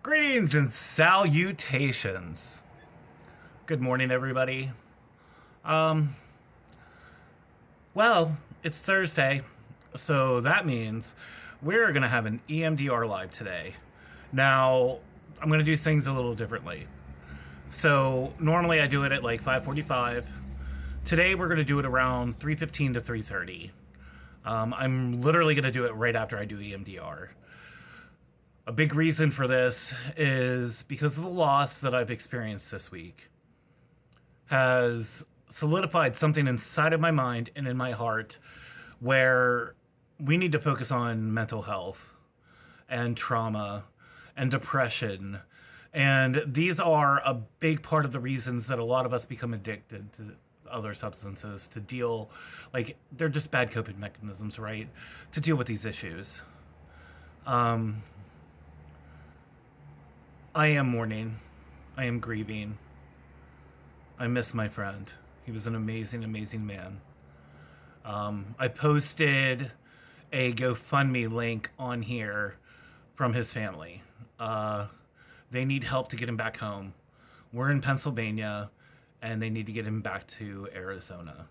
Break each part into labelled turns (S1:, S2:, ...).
S1: Greetings and salutations. Good morning, everybody. Um, well, it's Thursday, so that means we're going to have an EMDR live today. Now, I'm going to do things a little differently. So, normally I do it at like 5:45. Today we're going to do it around 3:15 to 3:30. I'm literally going to do it right after I do EMDR. A big reason for this is because of the loss that I've experienced this week has solidified something inside of my mind and in my heart where we need to focus on mental health and trauma and depression. And these are a big part of the reasons that a lot of us become addicted to other substances to deal, like, they're just bad coping mechanisms, right? To deal with these issues. I am mourning. I am grieving. I miss my friend. He was an amazing, amazing man. I posted a GoFundMe link on here from his family. They need help to get him back home. We're in Pennsylvania, and they need to get him back to Arizona.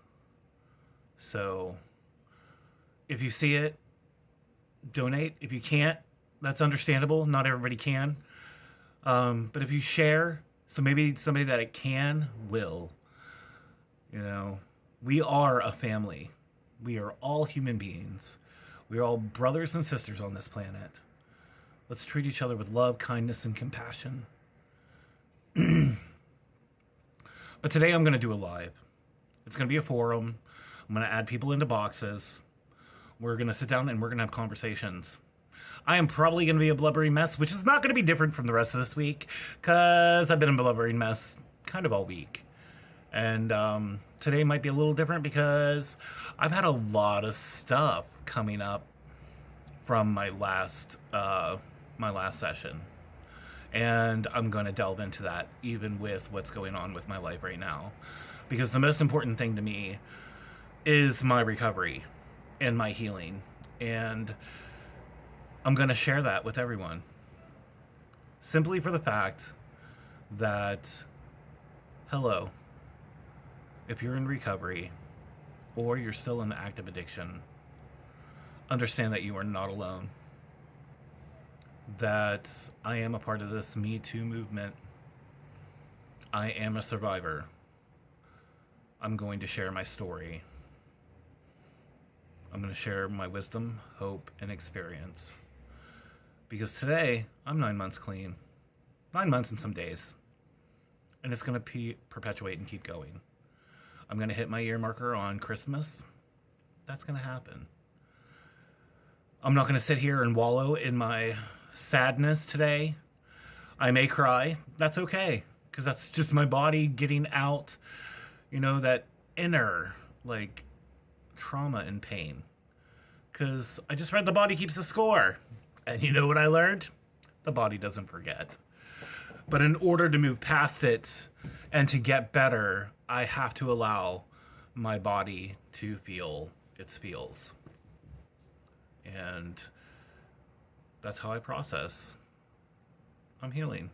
S1: So, if you see it, donate. If you can't, that's understandable. Not everybody can. But if you share, so maybe somebody that it can will. You know, we are a family. We are all human beings. We are all brothers and sisters on this planet. Let's treat each other with love, kindness, and compassion. But today I'm going to do a live. It's going to be a forum. I'm going to add people into boxes. We're going to sit down and we're going to have conversations. I am probably going to be a blubbering mess, which is not going to be different from the rest of this week, because I've been a blubbering mess kind of all week. And today might be a little different because I've had a lot of stuff coming up from my last session. And I'm going to delve into that, even with what's going on with my life right now. Because the most important thing to me is my recovery and my healing. And I'm going to share that with everyone. Simply for the fact that, hello, if you're in recovery or you're still in active addiction, understand that you are not alone. That I am a part of this Me Too movement. I am a survivor. I'm going to share my story. I'm going to share my wisdom, hope, and experience. Because today, I'm 9 months clean. 9 months and some days. And it's going to perpetuate and keep going. I'm going to hit my year marker on Christmas. That's going to happen. I'm not going to sit here and wallow in my sadness today. I may cry. That's okay. Because that's just my body getting out, that inner, trauma and pain. Because I just read The Body Keeps the Score. And you know what I learned? The body doesn't forget. But in order to move past it and to get better, I have to allow my body to feel its feels. And that's how I process. I'm healing.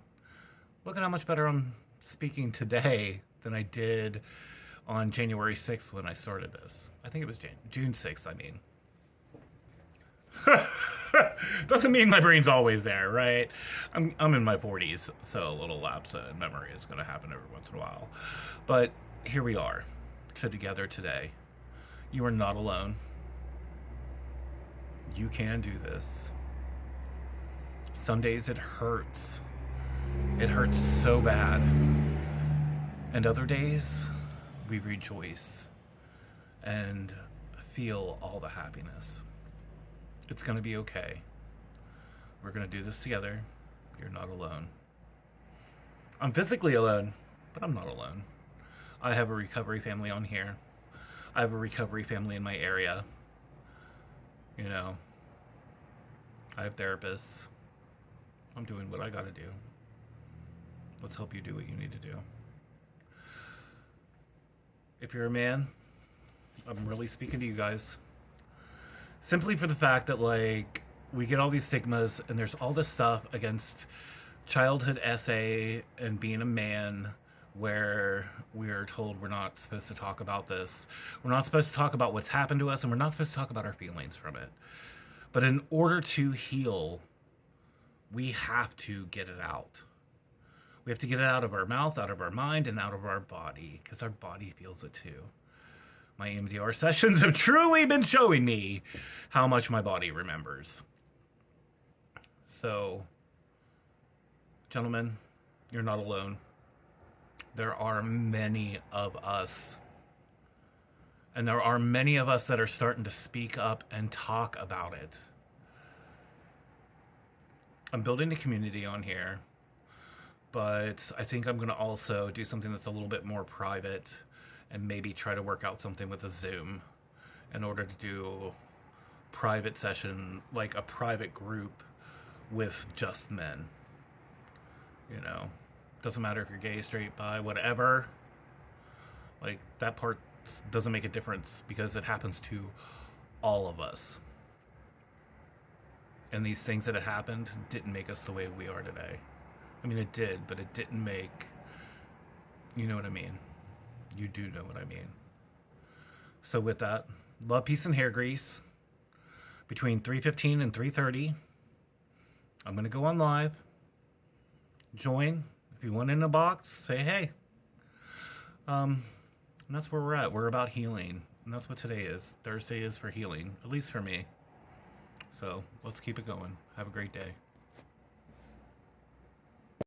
S1: Look at how much better I'm speaking today than I did on January 6th when I started this. I think it was June 6th, I mean. Doesn't mean my brain's always there, right? I'm in my 40s, so a little lapse in memory is going to happen every once in a while. But here we are, together today. You are not alone. You can do this. Some days it hurts. It hurts so bad. And other days, we rejoice and feel all the happiness. It's going to be okay. We're going to do this together. You're not alone. I'm physically alone, but I'm not alone. I have a recovery family on here. I have a recovery family in my area. I have therapists. I'm doing what I got to do. Let's help you do what you need to do. If you're a man, I'm really speaking to you guys. Simply for the fact that, we get all these stigmas and there's all this stuff against childhood essay and being a man where we're told we're not supposed to talk about this. We're not supposed to talk about what's happened to us, and we're not supposed to talk about our feelings from it. But in order to heal, we have to get it out. We have to get it out of our mouth, out of our mind, and out of our body, because our body feels it too. My EMDR sessions have truly been showing me how much my body remembers. So, gentlemen, you're not alone. There are many of us. And there are many of us that are starting to speak up and talk about it. I'm building a community on here, but I think I'm going to also do something that's a little bit more private and maybe try to work out something with a Zoom in order to do private session, like a private group with just men. You know, doesn't matter if you're gay, straight, bi, whatever. Like, that part doesn't make a difference because it happens to all of us. And these things that have happened didn't make us the way we are today. I mean, it did, but it didn't make... You know what I mean. You do know what I mean. So with that, love, peace, and hair grease. Between 3:15 and 3:30, I'm going to go on live. Join. If you want in a box, say hey. And that's where we're at. We're about healing. And that's what today is. Thursday is for healing, at least for me. So let's keep it going. Have a great day.